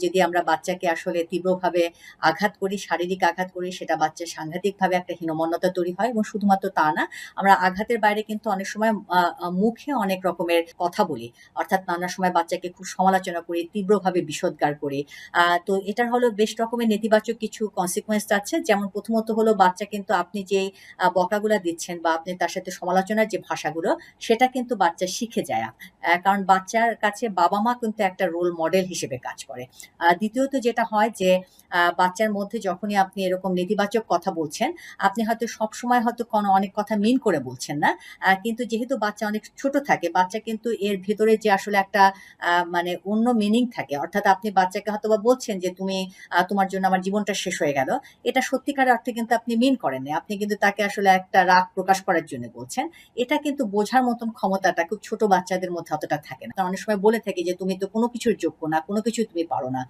যদি আমরা বাচ্চাকে আসলে তীব্রভাবে আঘাত করি, শারীরিক আঘাত করি, সেটা বাচ্চার সাংঘাতিকভাবে একটা হীনমন্যতা তৈরি হয় এবং শুধুমাত্র তা না, আমরা আঘাতের বাইরে কিন্তু অনেক সময় মুখে অনেক রকমের কথা বলি। অর্থাৎ নানা সময় বাচ্চাকে খুব সমালোচনা করি, তীব্রভাবে বিষোদ্গার করি। তো এটার হলো বেশ রকমের নেতিবাচক কিছু consequence আছে। যেমন প্রথমত হলো বাচ্চা কিন্তু আপনি যেই বকাগুলা দিচ্ছেন বা আপনি তার সাথে সমালোচনার যে ভাষাগুলো, সেটা কিন্তু বাচ্চা শিখে যায়। কারণ বাচ্চার কাছে বাবা-মা কিন্তু একটা রোল মডেল হিসেবে কাজ করে। দ্বিতীয়ত যেটা হয় যে বাচ্চার মধ্যে যখনই আপনি এরকম নেতিবাচক কথা বলছেন, আপনি হয়তো সবসময় হয়তো অনেক কথা মিন করে বলছেন না। কিন্তু যেহেতু বাচ্চা অনেক ছোট থাকে, বাচ্চা কিন্তু এর ভেতরে যে আসলে একটা মানে অন্য মিনিং থাকে। অর্থাৎ আপনি বাচ্চাকে হয়তোবা বলছেন যে, "তুমি তোমার জন্য আমার জীবনটা শেষ হয়ে গেল।" এটা সত্যিকারের অর্থে কিন্তু আপনি মিন করেননি। আপনি কিন্তু তাকে আসলে একটা রাগ প্রকাশ করার জন্য বলছেন। এটা কিন্তু বোঝার মতন ক্ষমতাটা খুব ছোট বাচ্চাদের মধ্যে অতটা থাকে না। তারা অনেক সময় বলে থাকে যে, "তুমি তো কোনো কিছুর যোগ্য না, কোনো কিছুই তুমি পারো না।"